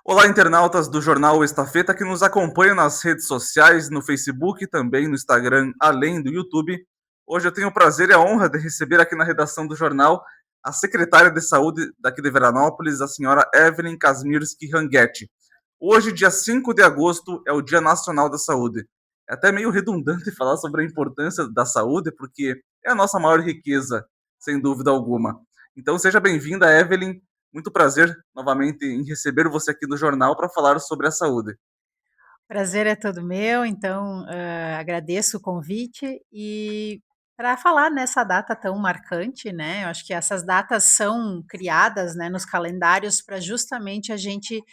Olá, internautas do Jornal Estafeta que nos acompanham nas redes sociais, no Facebook e também no Instagram, além do YouTube. Hoje eu tenho o prazer e a honra de receber aqui na redação do jornal a secretária de Saúde daqui de Veranópolis, a senhora Evelyn Kasmirski Rangetti. Hoje, dia 5 de agosto, é o Dia Nacional da Saúde. É até meio redundante falar sobre a importância da saúde, porque é a nossa maior riqueza, sem dúvida alguma. Então, seja bem-vinda, Evelyn. Muito prazer novamente em receber você aqui no jornal para falar sobre a saúde. Prazer é todo meu, então, agradeço o convite e para falar nessa data tão marcante, né, eu acho que essas datas são criadas, né, nos calendários para justamente a gente,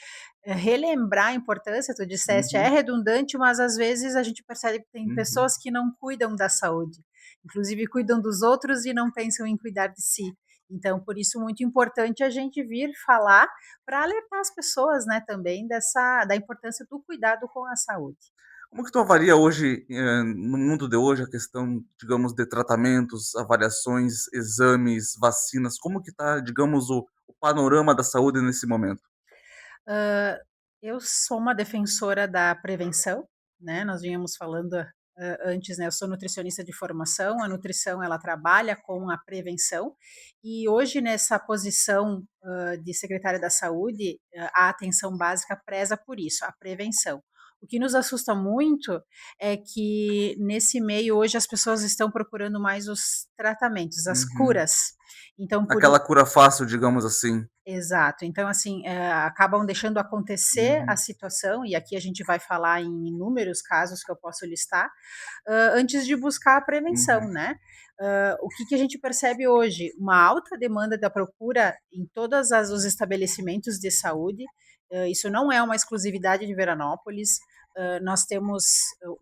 relembrar a importância, tu disseste, é Uhum, redundante, mas às vezes a gente percebe que tem uhum. pessoas que não cuidam da saúde, inclusive cuidam dos outros e não pensam em cuidar de si. Então, por isso muito importante a gente vir falar para alertar as pessoas, né, também da importância do cuidado com a saúde. Como que tu avalia hoje, no mundo de hoje, a questão, digamos, de tratamentos, avaliações, exames, vacinas? Como que está, digamos, o panorama da saúde nesse momento? Hã, eu sou uma defensora da prevenção, né, nós vínhamos falando, antes, né, eu sou nutricionista de formação, a nutrição ela trabalha com a prevenção, e hoje nessa posição, de secretária da saúde, a atenção básica preza por isso, a prevenção. O que nos assusta muito é que nesse meio hoje as pessoas estão procurando mais os tratamentos, as Uhum. curas. Então por Aquela cura fácil, digamos assim. Exato. Então, assim, acabam deixando acontecer a Uhum, situação, e aqui a gente vai falar em inúmeros casos que eu posso listar, antes de buscar a prevenção, uhum, né. O que que a gente percebe hoje? Uma alta demanda da procura em todas as os estabelecimentos de saúde, isso não é uma exclusividade de Veranópolis, nós temos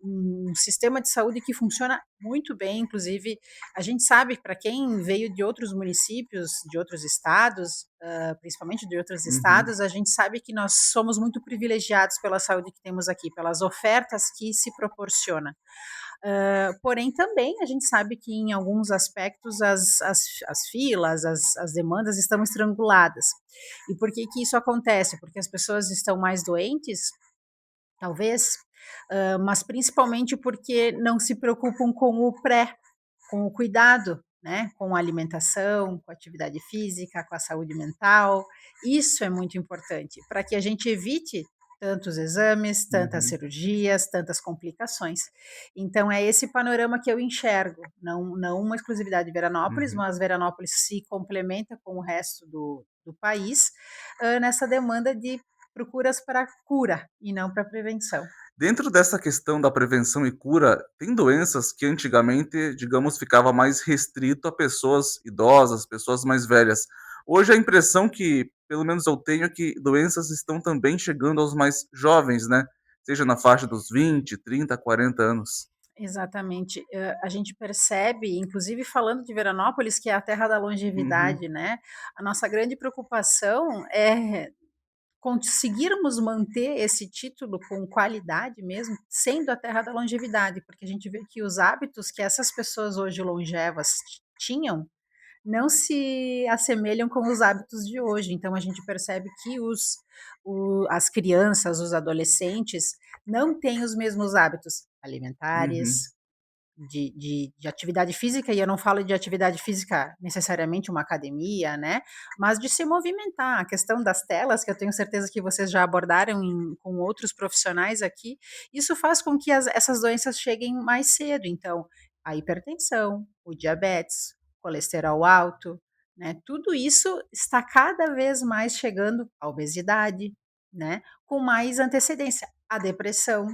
um sistema de saúde que funciona muito bem, inclusive a gente sabe, para quem veio de outros municípios, de outros estados, principalmente de outros uhum, estados, a gente sabe que nós somos muito privilegiados pela saúde que temos aqui, pelas ofertas que se proporciona. Porém, também a gente sabe que em alguns aspectos as filas, as demandas estão estranguladas. E por que que isso acontece? Porque as pessoas estão mais doentes, talvez, mas principalmente porque não se preocupam com o pré, com o cuidado, né, com a alimentação, com a atividade física, com a saúde mental. Isso é muito importante para que a gente evite tantos exames, tantas uhum, cirurgias, tantas complicações. Então é esse panorama que eu enxergo, não uma exclusividade de Veranópolis, uhum. mas Veranópolis se complementa com o resto do país, nessa demanda de procuras para cura e não para prevenção. Dentro dessa questão da prevenção e cura, tem doenças que antigamente, digamos, ficava mais restrito a pessoas idosas, pessoas mais velhas. Hoje a impressão que, pelo menos eu tenho, é que doenças estão também chegando aos mais jovens, né? Seja na faixa dos 20, 30, 40 anos. Exatamente. A gente percebe, inclusive falando de Veranópolis, que é a terra da Uhum, longevidade, né, a nossa grande preocupação é conseguirmos manter esse título com qualidade mesmo, sendo a terra da longevidade, porque a gente vê que os hábitos que essas pessoas hoje longevas tinham, não se assemelham com os hábitos de hoje. Então a gente percebe que as crianças, os adolescentes, não têm os mesmos hábitos uhum, alimentares, de atividade física, e eu não falo de atividade física necessariamente uma academia, né, mas de se movimentar. A questão das telas, que eu tenho certeza que vocês já abordaram com outros profissionais aqui, isso faz com que essas doenças cheguem mais cedo. Então, a hipertensão, o diabetes, colesterol alto, né, tudo isso está cada vez mais chegando à obesidade, né, com mais antecedência, a depressão.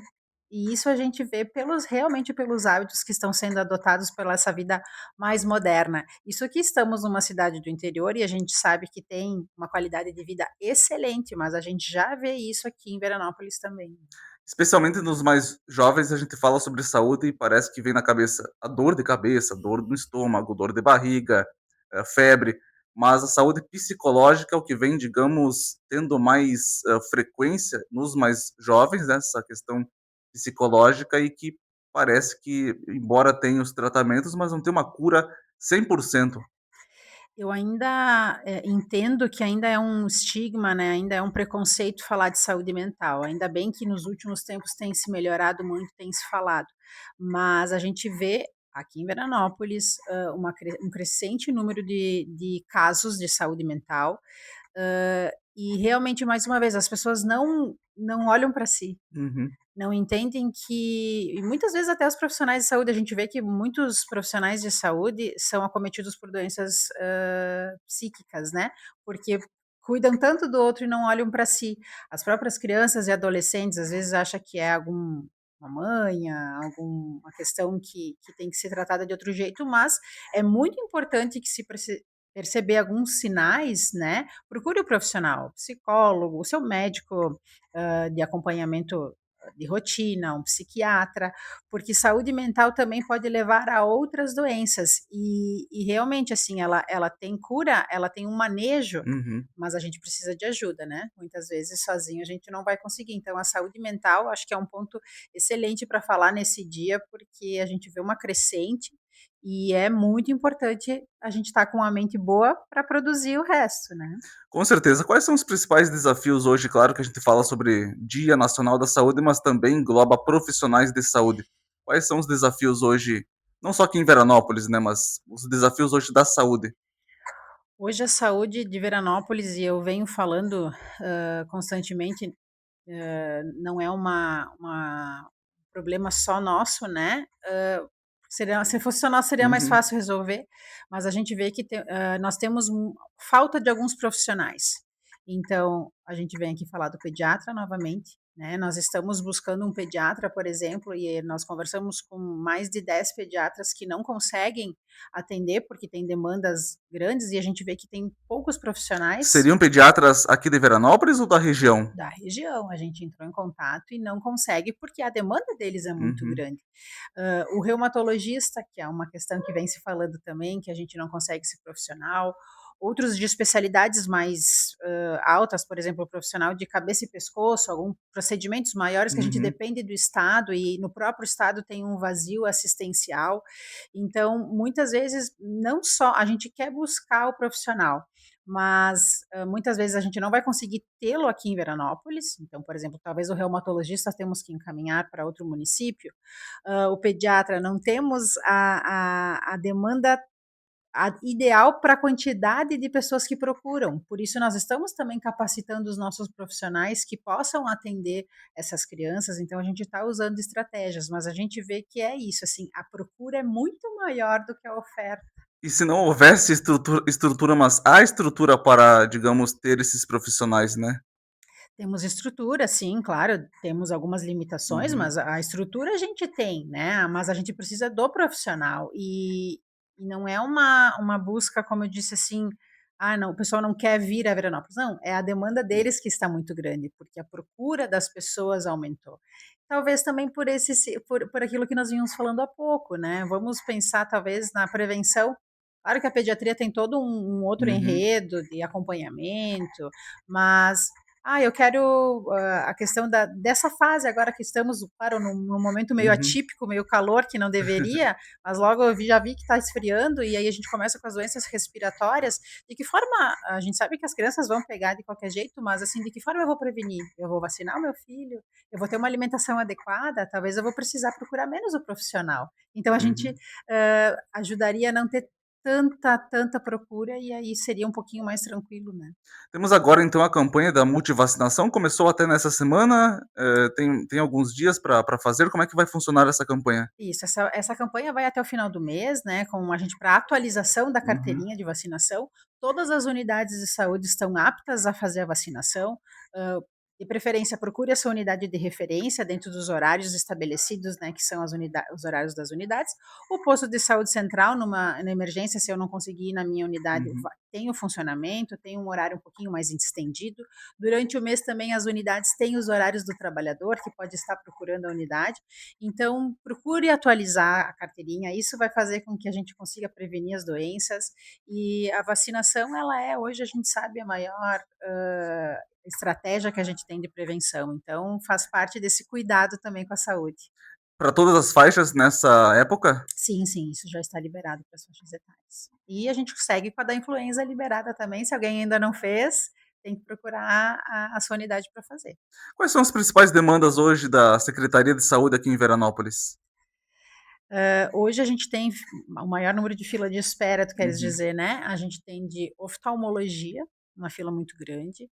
E isso a gente vê realmente pelos hábitos que estão sendo adotados pela essa vida mais moderna. Isso que estamos numa cidade do interior e a gente sabe que tem uma qualidade de vida excelente, mas a gente já vê isso aqui em Veranópolis também. Especialmente nos mais jovens, a gente fala sobre saúde e parece que vem na cabeça a dor de cabeça, dor no estômago, dor de barriga, febre, mas a saúde psicológica é o que vem, digamos, tendo mais frequência nos mais jovens, né, essa questão psicológica e que parece que, embora tenha os tratamentos, mas não tem uma cura 100%. Eu ainda, entendo que ainda é um estigma, né, ainda é um preconceito falar de saúde mental. Ainda bem que nos últimos tempos tem se melhorado muito, tem se falado. Mas a gente vê aqui em Veranópolis, um crescente número de casos de saúde mental, e realmente, mais uma vez, as pessoas não olham para si. Uhum, Não entendem que e muitas vezes até os profissionais de saúde, a gente vê que muitos profissionais de saúde são acometidos por doenças, psíquicas, né, porque cuidam tanto do outro e não olham para si. As próprias crianças e adolescentes, às vezes, acha que é alguma manha, alguma questão que tem que ser tratada de outro jeito, mas é muito importante que se perceber alguns sinais, né, procure o profissional, psicólogo, o seu médico, de acompanhamento de rotina, um psiquiatra, porque saúde mental também pode levar a outras doenças e realmente, assim, ela tem cura, ela tem um manejo, uhum. mas a gente precisa de ajuda, né. Muitas vezes sozinho a gente não vai conseguir, então a saúde mental acho que é um ponto excelente para falar nesse dia, porque a gente vê uma crescente e é muito importante a gente estar com a mente boa para produzir o resto, né. Com certeza. Quais são os principais desafios hoje? Claro que a gente fala sobre Dia Nacional da Saúde, mas também engloba profissionais de saúde. Quais são os desafios hoje, não só aqui em Veranópolis, né, mas os desafios hoje da saúde? Hoje a saúde de Veranópolis, e eu venho falando, constantemente, não é um problema só nosso, né, seria se fosse só nosso seria mais Uhum, fácil resolver, mas a gente vê que nós temos falta de alguns profissionais. Então, a gente vem aqui falar do pediatra novamente, né, nós estamos buscando um pediatra, por exemplo, e nós conversamos com mais de 10 pediatras que não conseguem atender, porque tem demandas grandes e a gente vê que tem poucos profissionais seriam pediatras aqui de Veranópolis ou da região? da região. A gente entrou em contato e não consegue, porque a demanda deles é muito Uhum, grande. O reumatologista, que é uma questão que vem se falando também, que a gente não consegue esse profissional. Outros de especialidades mais altas, por exemplo, o profissional de cabeça e pescoço, alguns procedimentos maiores que a gente uhum. depende do Estado e no próprio Estado tem um vazio assistencial. Então, muitas vezes, não só a gente quer buscar o profissional, mas muitas vezes a gente não vai conseguir tê-lo aqui em Veranópolis. Então, por exemplo, talvez o reumatologista temos que encaminhar para outro município, o pediatra não temos a demanda ideal para a quantidade de pessoas que procuram. Por isso, nós estamos também capacitando os nossos profissionais que possam atender essas crianças. Então, a gente está usando estratégias, mas a gente vê que é isso, assim, a procura é muito maior do que a oferta. E se não houvesse estrutura, mas há estrutura para, digamos, ter esses profissionais, né? Temos estrutura, sim, claro, temos algumas limitações, Uhum. mas a estrutura a gente tem, né, mas a gente precisa do profissional e não é uma busca, como eu disse, assim: "Ah, não, o pessoal não quer vir a Veranópolis", não, é a demanda deles que está muito grande, porque a procura das pessoas aumentou. Talvez também por esse se por aquilo que nós vínhamos falando há pouco, né, vamos pensar talvez na prevenção. Claro que a pediatria tem todo um outro Uhum, enredo de acompanhamento, mas eu quero, a questão dessa fase agora que estamos, claro, num momento meio uhum. atípico, meio calor, que não deveria, mas logo já vi que está esfriando, e aí a gente começa com as doenças respiratórias. De que forma a gente sabe que as crianças vão pegar de qualquer jeito, mas, assim, de que forma eu vou prevenir? Eu vou vacinar o meu filho? Eu vou ter uma alimentação adequada? Talvez eu vou precisar procurar menos o profissional. Então a gente, Uhum. ajudaria a não ter tanta procura, e aí seria um pouquinho mais tranquilo, né. Temos agora então a campanha da multivacinação, começou até nessa semana, tem alguns dias para fazer, como é que vai funcionar essa campanha? Isso, essa campanha vai até o final do mês, né, com a gente para atualização da Uhum, carteirinha de vacinação. Todas as unidades de saúde estão aptas a fazer a vacinação. De preferência, procure a sua unidade de referência dentro dos horários estabelecidos, né, que são os horários das unidades. O posto de saúde central, na emergência, se eu não conseguir ir na minha unidade, uhum, tem o funcionamento, tem um horário um pouquinho mais estendido. Durante o mês também as unidades têm os horários do trabalhador, que pode estar procurando a unidade. Então, procure atualizar a carteirinha, isso vai fazer com que a gente consiga prevenir as doenças, e a vacinação ela é hoje a gente sabe a maior, estratégia que a gente tem de prevenção, então faz parte desse cuidado também com a saúde. Para todas as faixas nessa época? Sim, sim, isso já está liberado para as faixas etárias. E a gente segue com a da influenza liberada também, se alguém ainda não fez, tem que procurar a sua unidade para fazer. Quais são as principais demandas hoje da Secretaria de Saúde aqui em Veranópolis? Hoje a gente tem o maior número de fila de espera, tu queres Uhum. dizer, né? A gente tem de oftalmologia, uma fila muito grande,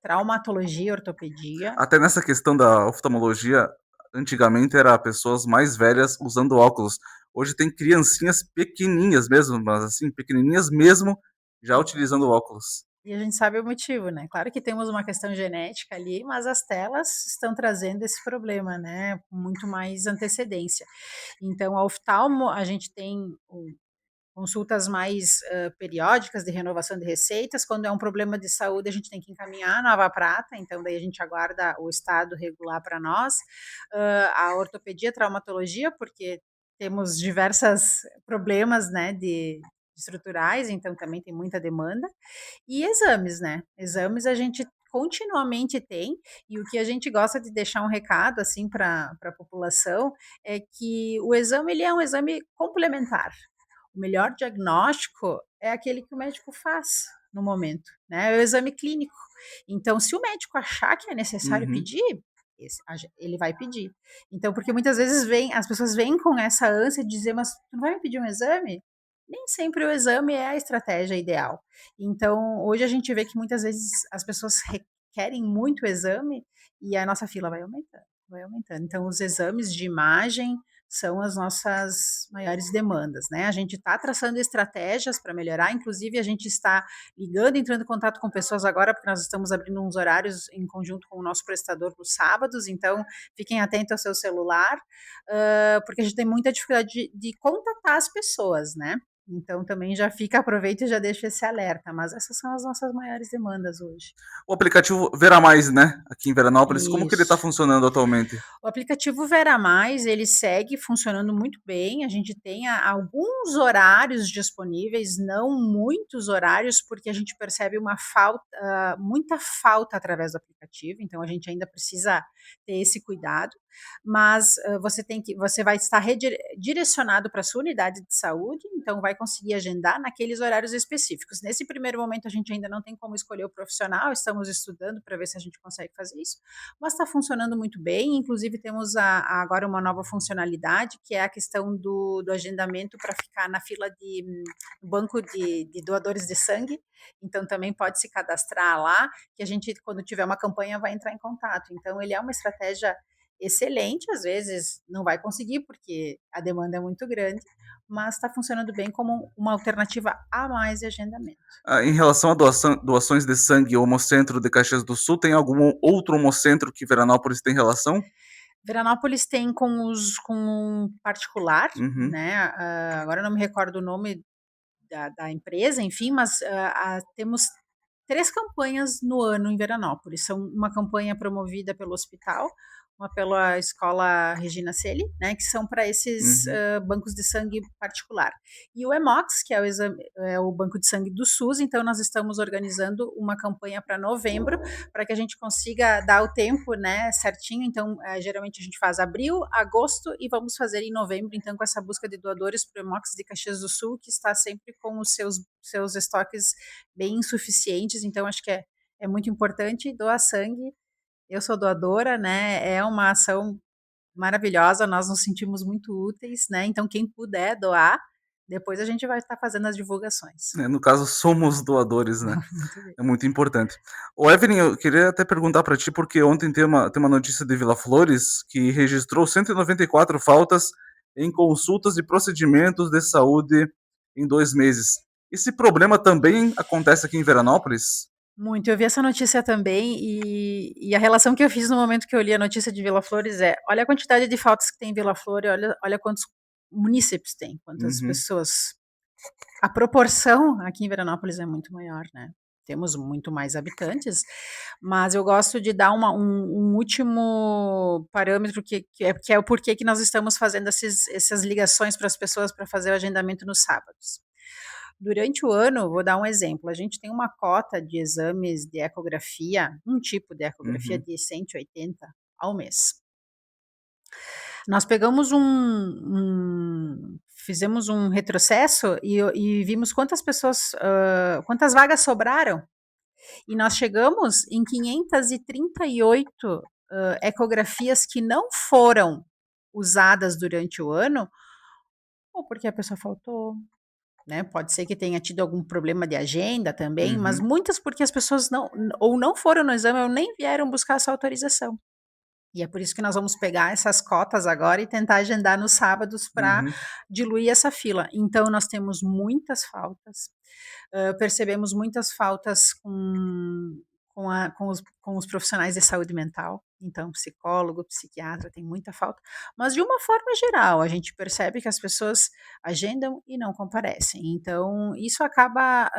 traumatologia, ortopedia. Até nessa questão da oftalmologia, antigamente era pessoas mais velhas usando óculos. Hoje tem criancinhas pequenininhas mesmo, mas assim, pequenininhas mesmo, já utilizando óculos. E a gente sabe o motivo, né? Claro que temos uma questão genética ali, mas as telas estão trazendo esse problema, né? Com muito mais antecedência. Então, a oftalmo, a gente tem consultas mais periódicas de renovação de receitas. Quando é um problema de saúde, a gente tem que encaminhar a Nova Prata, então daí a gente aguarda o estado regular para nós. A ortopedia, traumatologia, porque temos diversos problemas, né, de estruturais, então também tem muita demanda. E exames, né? Exames a gente continuamente tem, e o que a gente gosta de deixar um recado assim para a população é que o exame ele é um exame complementar. O melhor diagnóstico é aquele que o médico faz no momento, né? É o exame clínico. Então, se o médico achar que é necessário Uhum. pedir, ele vai pedir. Então, porque muitas vezes as pessoas vêm com essa ânsia de dizer, mas tu não vai me pedir um exame? Nem sempre o exame é a estratégia ideal. Então, hoje a gente vê que muitas vezes as pessoas requerem muito exame e a nossa fila vai aumentando, vai aumentando. Então, os exames de imagem são as nossas maiores demandas, né? A gente está traçando estratégias para melhorar, inclusive a gente está ligando, entrando em contato com pessoas agora, porque nós estamos abrindo uns horários em conjunto com o nosso prestador nos sábados, então fiquem atentos ao seu celular, porque a gente tem muita dificuldade de contatar as pessoas, né? Então também já fica, aproveita e já deixa esse alerta, mas essas são as nossas maiores demandas hoje. O aplicativo Vera Mais, né? Aqui em Veranópolis, como que ele está Isso. funcionando atualmente? O aplicativo Vera Mais, ele segue funcionando muito bem. A gente tem alguns horários disponíveis, não muitos horários, porque a gente percebe uma falta, muita falta através do aplicativo. Então a gente ainda precisa ter esse cuidado. Mas você vai estar direcionado para a sua unidade de saúde, então vai conseguir agendar naqueles horários específicos. Nesse primeiro momento a gente ainda não tem como escolher o profissional, estamos estudando para ver se a gente consegue fazer isso, mas está funcionando muito bem. Inclusive, temos agora uma nova funcionalidade, que é a questão do agendamento para ficar na fila de banco de doadores de sangue. Então, também pode se cadastrar lá, que a gente, quando tiver uma campanha, vai entrar em contato. Então, ele é uma estratégia excelente, às vezes não vai conseguir, porque a demanda é muito grande, mas está funcionando bem como uma alternativa a mais de agendamento. Em relação a doações de sangue, o Hemocentro de Caxias do Sul tem algum outro Hemocentro que Veranópolis tem relação? Veranópolis tem com um particular, Uhum. né, agora eu não me recordo o nome da empresa, enfim, mas temos 3 campanhas no ano em Veranópolis. São uma campanha promovida pelo hospital, uma pela Escola Regina Coeli, né, que são para esses Uhum. bancos de sangue particular. E o Hemox, que é o banco de sangue do SUS, então nós estamos organizando uma campanha para novembro, para que a gente consiga dar o tempo, né, certinho. Então, geralmente a gente faz abril, agosto e vamos fazer em novembro, então, com essa busca de doadores para o Hemox de Caxias do Sul, que está sempre com os seus estoques bem insuficientes. Então, acho que é muito importante doar sangue. Eu sou doadora, né? É uma ação maravilhosa, nós nos sentimos muito úteis, né? Então, quem puder doar, depois a gente vai estar fazendo as divulgações. No caso, somos doadores, né? Muito bem. É muito importante. O Evelyn, eu queria até perguntar para ti, porque ontem tem uma notícia de Vila Flores que registrou 194 faltas em consultas e procedimentos de saúde em 2 meses. Esse problema também acontece aqui em Veranópolis? Muito. Eu vi essa notícia também e a relação que eu fiz no momento que eu li a notícia de Vila Flores é: olha a quantidade de faltas que tem em Vila Flores, olha quantos munícipes tem, quantas Uhum. pessoas. A proporção aqui em Veranópolis é muito maior, né? Temos muito mais habitantes, mas eu gosto de dar um último parâmetro que é o porquê que nós estamos fazendo essas ligações para as pessoas para fazer o agendamento nos sábados. Durante o ano, vou dar um exemplo, a gente tem uma cota de exames de ecografia, um tipo de ecografia Uhum. de 180 ao mês. Nós pegamos fizemos um retrocesso e vimos quantas pessoas, quantas vagas sobraram, e nós chegamos em 538, ecografias que não foram usadas durante o ano, ou porque a pessoa faltou, né, pode ser que tenha tido algum problema de agenda também, mas Uhum, muitas porque as pessoas não foram no exame ou nem vieram buscar essa autorização. E é por isso que nós vamos pegar essas cotas agora e tentar agendar nos sábados para uhum, diluir essa fila. Então nós temos muitas faltas, percebemos muitas faltas com os profissionais de saúde mental, então psicólogo, psiquiatra, tem muita falta. Mas de uma forma geral, a gente percebe que as pessoas agendam e não comparecem. Então isso acaba,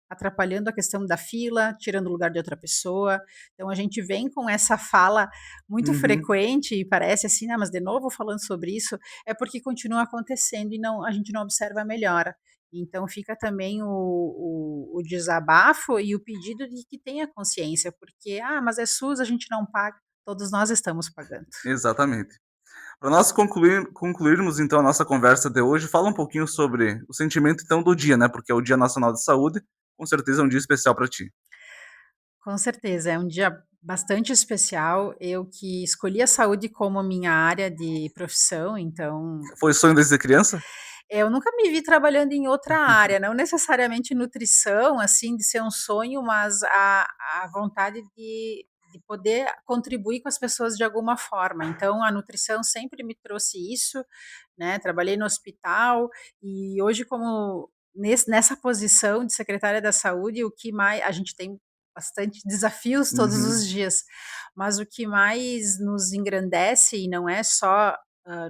atrapalhando a questão da fila, tirando o lugar de outra pessoa. Então a gente vem com essa fala muito uhum. frequente e parece assim: "Ah, mas de novo falando sobre isso", é porque continua acontecendo e não a gente não observa a melhora. Então fica também o desabafo e o pedido de que tenha consciência, porque: "Ah, mas é SUS, a gente não paga", todos nós estamos pagando. Exatamente. Para nós concluirmos então a nossa conversa de hoje, fala um pouquinho sobre o sentimento então do dia, né, porque é o Dia Nacional de Saúde, com certeza é um dia especial para ti. Com certeza, é um dia bastante especial. Eu que escolhi a saúde como minha área de profissão, então Foi sonho desde criança? eu nunca me vi trabalhando em outra área, não necessariamente nutrição, assim, de ser um sonho, mas a vontade de poder contribuir com as pessoas de alguma forma. Então, a nutrição sempre me trouxe isso, né? Trabalhei no hospital e hoje, como nessa posição de secretária da saúde, o que mais a gente tem bastante desafios todos Uhum, os dias, mas o que mais nos engrandece e não é só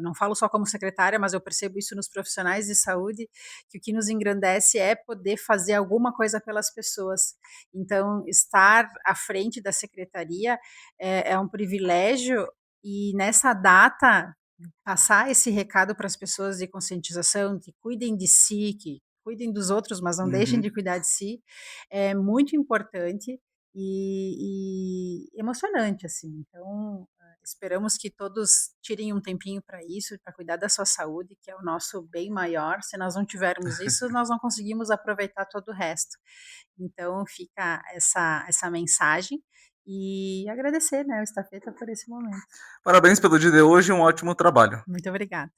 não falo só como secretária, mas eu percebo isso nos profissionais de saúde, que o que nos engrandece é poder fazer alguma coisa pelas pessoas. Então, estar à frente da secretaria é um privilégio e nessa data passar esse recado para as pessoas de conscientização, que cuidem de si, que cuidem dos outros, mas não deixem uhum. de cuidar de si, é muito importante e emocionante, assim. Então, esperamos que todos tirem um tempinho para isso, para cuidar da sua saúde, que é o nosso bem maior. Se nós não tivermos isso, nós não conseguimos aproveitar todo o resto. Então, fica essa mensagem e agradecer, né, o Estafeta por esse momento. Parabéns pelo dia de hoje e um ótimo trabalho. Muito obrigada.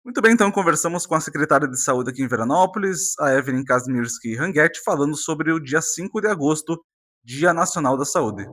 Muito bem, então conversamos com a secretária de Saúde aqui em Veranópolis, a Evelyn Kazmierski Ranguetti, falando sobre o dia 5 de agosto, Dia Nacional da Saúde.